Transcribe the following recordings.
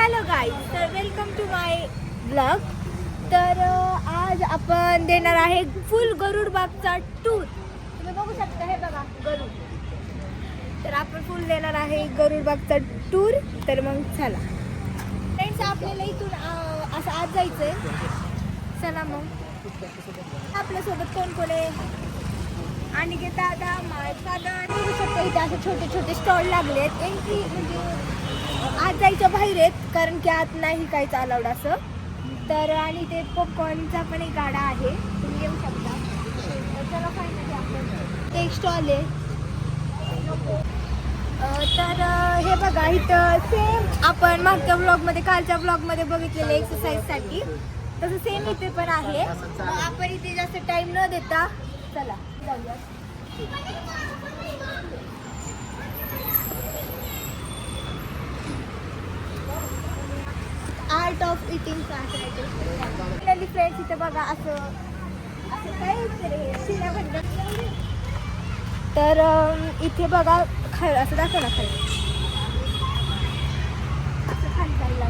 Hello guys, तर welcome to my blog. तर आज आपण देणार आहे फुल गरुडबागचा टूर. तुम्ही बघू शकता, हे बघा गरुड. तर आपण फुल देणार आहे गरुडबागचा टूर. तर मग चला फ्रेंड्स, आपल्याला इथून असं आज जायचं आहे. चला मग आपल्यासोबत कोण कोण आहे? आणि दादा, माय फादर. बघू शकता इथे असे छोटे छोटे स्टॉल लागलेत. एंट्री म्हणजे आत जायचं बाहेर आहेत, कारण की आत नाही काहीच अलाउड असं. तर आणि ते पॉपकॉर्नचा पण एक गाडा आहे, तुम्ही येऊ शकता. चला फायनली आपण ते एक स्टॉल आहे. तर हे बघा, इथं सेम आपण मागच्या ब्लॉगमध्ये, कालच्या ब्लॉगमध्ये बघितलेलं एक्सरसाइजसाठी, तसं सेम इथे पण आहे. आपण इथे जास्त टाईम न देता चला जाऊया. Art of eating finally friends, इथे बघा असं असं काय शिऱ्याबद्दल. तर इथे बघा खाली असं दाखव ना, खाली असं खाली जायला.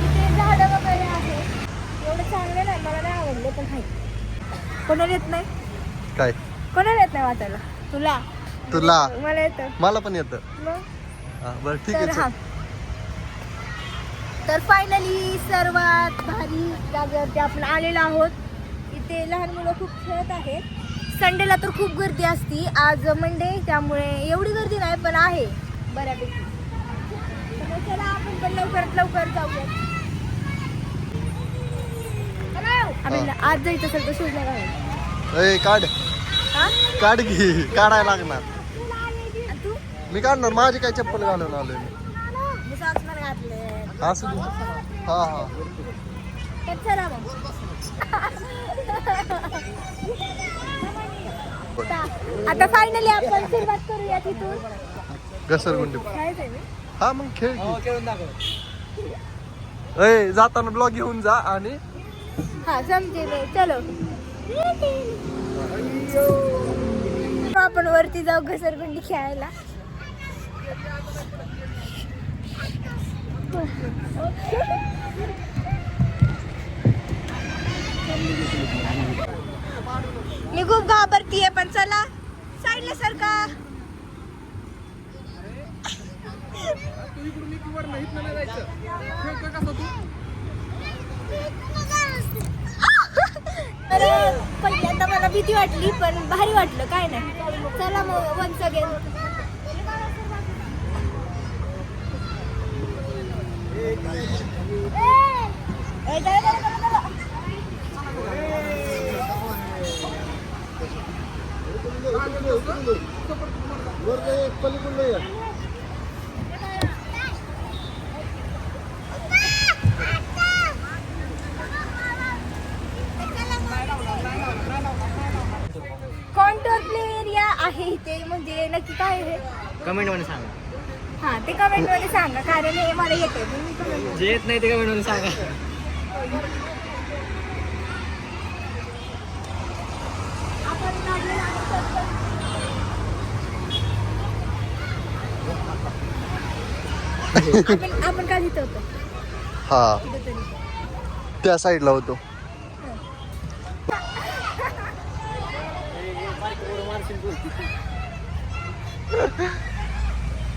इथे झाडं वगैरे आहे. एवढं चांगलं नाही, मला नाही आवडले, पण आहे. कोणाला येत नाही? काय कोणाला येत नाही वाचायला? तुला? मला येतं. मला पण येतं. मग बरं ठीक तर आहे. तर फायनली सर्वात भारी जागेवरती आपण आलेलो आहोत. इथे लहान मुलं खूप खेळत आहेत. संडेला तर खूप गर्दी असती. आज मंडे, त्यामुळे एवढी गर्दी नाही, पण आहे बऱ्यापैकी. तर चला आपण पण लवकरात लवकर जाऊया. आज जायचं असेल तर शोध ए काढ काढ की, काढायला लागणार. तू? मी काढणार, माझी काय चप्पल घालून आलोय मी सॉक्स पण घातले. असं हा हा. तर चला मग. आता फायनली आपण सुरुवात करूया तिथून. घसरगुंडी. खेळायचंय मी. हा मग खेळ ए, जाताना ब्लॉग घेऊन जा. आणि हा समजे मी. चलो आपण वरती जाऊ घसरगुंडी खेळायला. मी खूप घाबरतीये, पण चला साईडला सरका. तर पहिल्यांदा मला भीती वाटली, पण भारी वाटलं, काय नाही. चला मग once again. Contour play area आहे इथे. म्हणजे नक्की काय आहे कमेंट मध्ये सांगा. हा, ते कमेंट मध्ये सांगा, कारण हे मला येते. जे येत नाही ते कमेंट मध्ये सांगा. आपण का तिथं होतो? हा, तिथं तरी त्या साईडला होतो.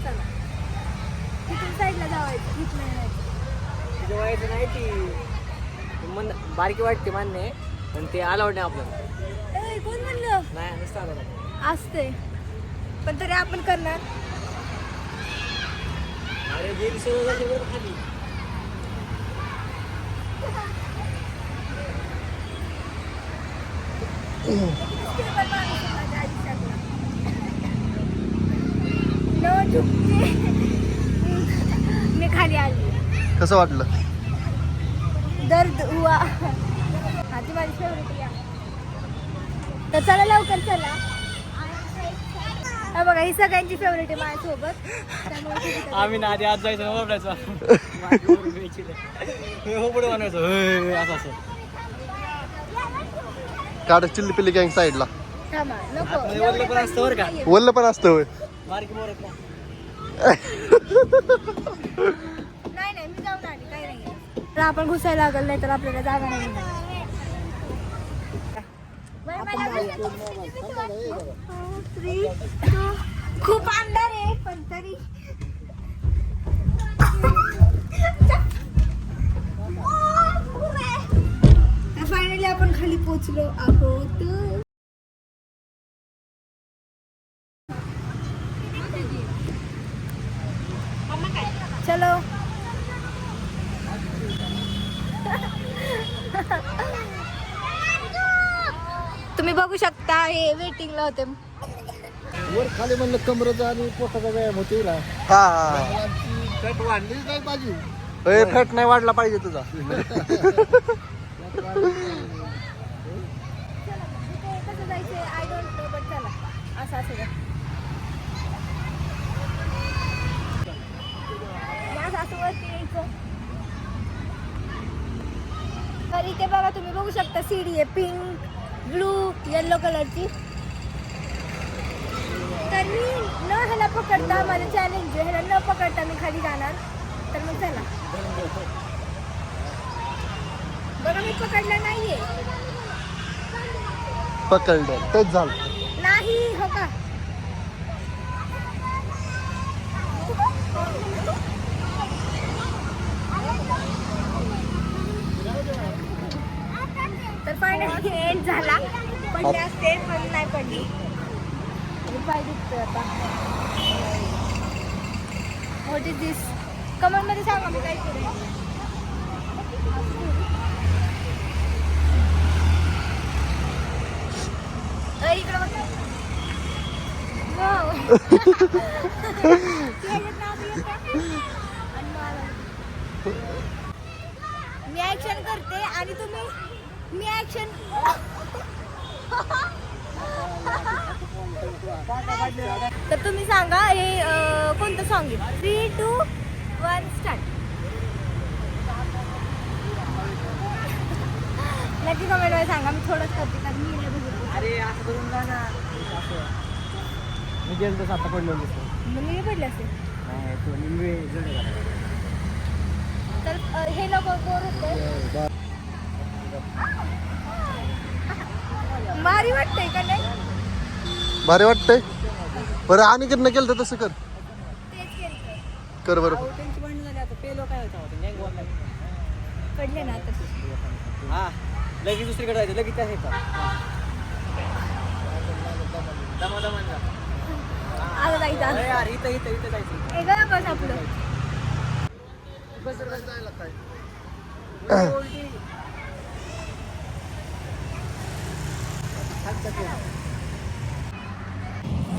चला तिथून साईडला जावायचं. तिथे व्हायचं नाही, ती मन बारकी वाटते मान्य आहे, पण ते अलाउड नाही आपल्याला. कोण म्हणलं? नाही नसतं अलाउड. असते, पण तरी आपण करणार. अरे जे सगळं जाते बरं खाली. मी खाली आली. कसं वाटलं? दर्द हुआ. हा, ती माझी फेवरेट या. तर चला लवकर चला. हा बघा, ही सगळ्यांची फेवरेट आहे माझ्यासोबत, त्यामुळे आम्ही ना आधी आज जायचं वापरायचं. हो पुढे बनवायचं असं असं. काढ चिल्ली पिल्ली गँग साईडला. थांबा, नको. वल्ल पण असतं बरं का. वल्ल पण असतं होय. बारकी मोर आहेत ना. नाही मी जाऊन आली काही नाही तर आपण घुसायला लागल नाही तर आपल्याला जागा नाही मिळणार. बरं, मला Three, two, खूप अंधार आहे पण तरी फायनली आपण खाली पोहोचलो आहोत. चलो तुम्ही बघू शकता हे वेटिंगला होते. वर खाली म्हणलं कमरेचा आणि पोटाचा व्यायाम होते ना. हा फॅट वाढलीच नाही पाहिजे. फॅट नाही वाढला पाहिजे तुझा. कसं जायचं आय डोंट नो बट चला असं असं जा. असं वरती यायचं. तर इथे बघा तुम्ही बघू शकता सीडी आहे पिंक ब्लू येलो कलरची. तर मी न ह्याला पकडता माझं चॅलेंज आहे ह्याला न पकडता मी खाली जाणार. तर मग चला बघा मी पकडलं नाहीये. पकडलं तेच झालं. नाही हो का तर फायनली एंड झाला. पडले असते पण नाही पडली. पाय दुखतोय आता. व्हॉट इज दिस कमेंट मध्ये सांगा मी काय केलं. इकडे बघ. मी ऍक्शन करते आणि तुम्ही मी ऍक्शन तर तुम्ही सांगा हे कोणतं सॉन्ग आहे. 3, 2, 1 स्टार्ट. नक्की कमेंटमध्ये सांगा. मी थोडंच करते कारण मी नाही बघितलं. अरे असं करून जा ना. मी गेलो तर आता पडलो मग मी पडले असते नाही तो निंबे जड आहे. तर हे लोक बोर होते. भारी वाटतंय का नाही. भारी वाटतंय. बरं आणि कडनं केलं तर तसं कर. तेच केलं कर बरं. त्यांची भांडण झाली आता पेलो काय होतं गँग वॉर लागली. पडले ना आता. हा लगेच दुसरीकडे जायचं लगेच त्या साईडला. दमा दमान जा. आता जायचं अरे यार इथं इथं इथं जायचं. हे गं बस आपलं. जायला काय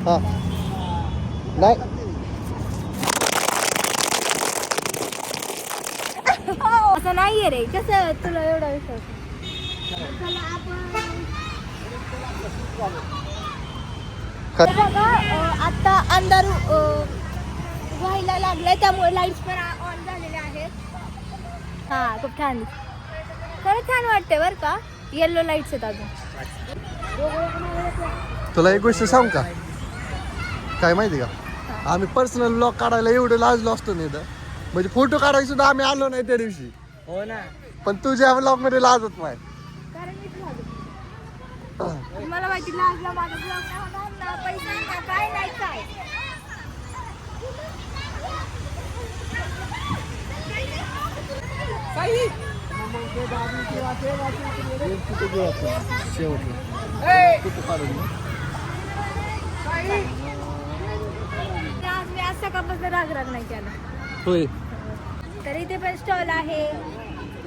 हा नाही असं नाहीये रे. कसं तुला एवढा विश्वास. चला आपण बघा आता अंधार व्हायला लागलाय त्यामुळे लाईट्स पण ऑन झालेले आहेत. हा खूप छान खरंच छान वाटते बरं का. येल्लो लाईट्स आहेत अजून. तुला एक गोष्ट सांग का काय माहिती का आम्ही पर्सनल ब्लॉग काढायला एवढं लाजलो असतो नाही तर म्हणजे फोटो काढायला सुद्धा आम्ही आलो नाही त्या दिवशी. हो ना. पण तुझ्या ब्लॉग मध्ये लाजत नाही. कारण मीच लाजते. मला माहिती लाजला माझा ब्लॉग नाही होणार ना पैसा ना काय नाही काय. आज मी आज सकाळपासून राग नाही केला. होय तर इथे पण स्टॉल आहे.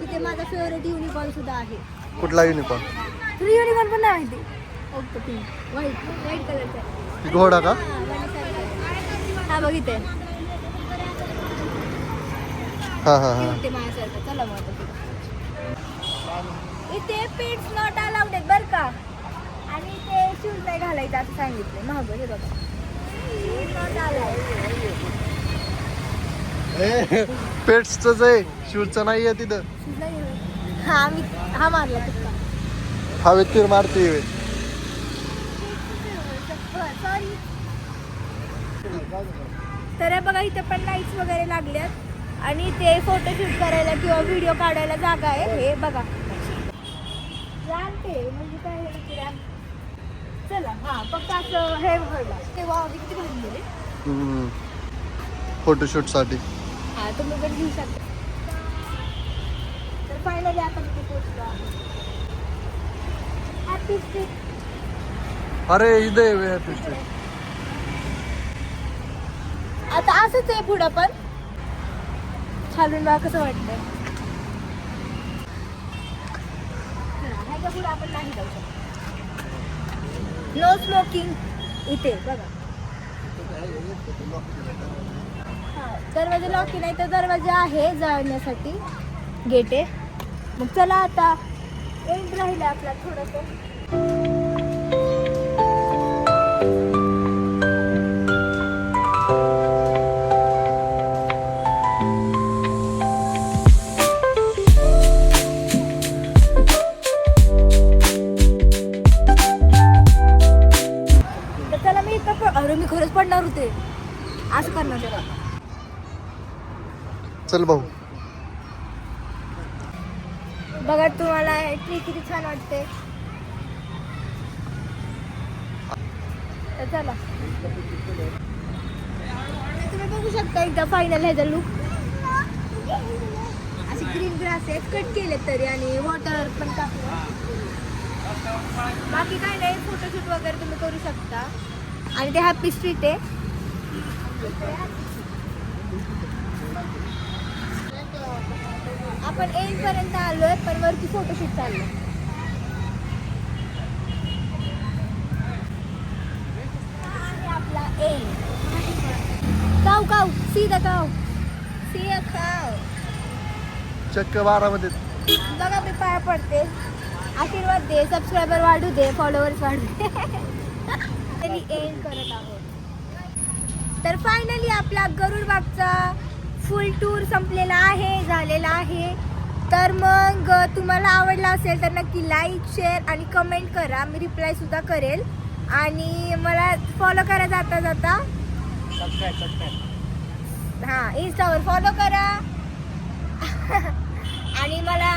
इथे माझा फेवरेट युनिकॉर्न सुद्धा आहे. कुठला युनिकॉर्न. तुला युनिकॉर्न पण नाही माहिती. ओके पिंक व्हाईट कलरचा घोडा का. हा बघ इथे. हा हा हा ते माझ्यासारखं. चला मग आता इथे पेट्स नॉट अलाउड आहेत बरं का. आणि ते शूज नाही घालायचं असं सांगितलं. महाग हे बघा नॉट अलाउड. पेट्सच आहे शूजचं नाही आहे तिथं. शूज नाही हा मी हा मारला तुझा. हवेत तीर मारते. सॉरी तर हे बघा इथे पण लाईट्स वगैरे लागल्यात आणि ते फोटोशूट करायला किंवा व्हिडिओ काढायला जागा आहे. हे बघा रॅम्प आहे म्हणजे काय आहे रॅम्प. चला हा फक्त असं हे भरला तेव्हा किती भरून गेले फोटोशूट साठी. हा तुम्ही पण घेऊ शकता. तर फायनली आपण इथे पोहोचलो आहे. Happy street. अरे इथे हॅपी स्ट्रीट. आता असंच आहे पुढं पण खालून बघा कसं वाटतंय. ह्याच्या पुढे आपण नाही जाऊ शकतो. नो स्मोकिंग इथे बघा. हा दरवाजा लॉक नाही तर दरवाजा आहे जाण्यासाठी गेट आहे. मग चला आता एंड राहिलं आपला थोडंसं. तर चला मी इथं अरे मी खरंच पडणार होते. असं करणार जरा. चल भाऊ. बघा तुम्हाला ट्री किती छान वाटते. तर चला तुम्ही बघू शकता एकदा फायनल ह्याचा लुक. असे ग्रीन ग्रास आहेत कट केले तरी आणि वॉटर पण टाकलं. बाकी काय नाही फोटोशूट वगैरे तुम्ही करू शकता आणि ते हॅपी स्ट्रीट आहे. आपण एंड पर्यंत आलोय पण वरती फोटोशूट चाललं. आपला एंड काव काव सी द काव सी अ काव. चक्क 12 मध्ये. बघा मी पाया पडते. आशीर्वाद दे. सबस्क्रायबर वाढू दे. फॉलोअर्स वाढू दे. तरी एंड करत आहोत. तर फायनली आपला गरुडबागचा फुल टूर संपलेला आहे झालेला आहे. तर मग तुम्हाला आवडला असेल तर नक्की लाईक शेअर आणि कमेंट करा. मी रिप्लाय सुद्धा करेल आणि मला फॉलो करा जाता जाता. हां इंस्टावर फॉलो करा आणि मला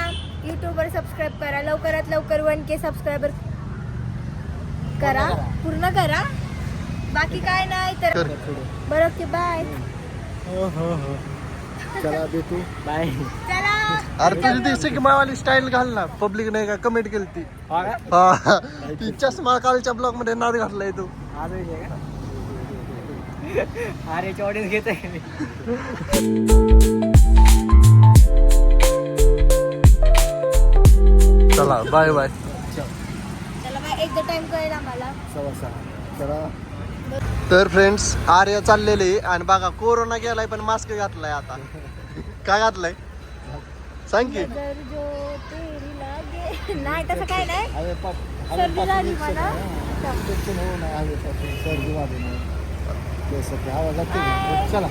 यूट्यूबवर सबस्क्राईब करा. लवकरात लवकर 1K सबस्क्रायबर करा. पूर्ण करा. बाकी काय नाही तर बरं ओके बाय. चला भेटू. बाय. चला अरे तुझी ती सिग्मावाली स्टाईल घाल ना. पब्लिक नाही का कमेंट केली ती. हा ती चष्मा कालच्या ब्लॉग मध्ये नाद घातलाय तू. अरे ऑडियन्स घेत आहे. चला बाय बाय. चला बाय. एकदा टाइम कळेल आम्हाला. तर फ्रेंड्स आर्य चाललेले आणि बघा कोरोना गेलाय पण मास्क घातलाय आता. काय घातलाय सांग की. नजर जो तेरी लागे. नाही तसं काय नाही. सर्दी झाली मला. चला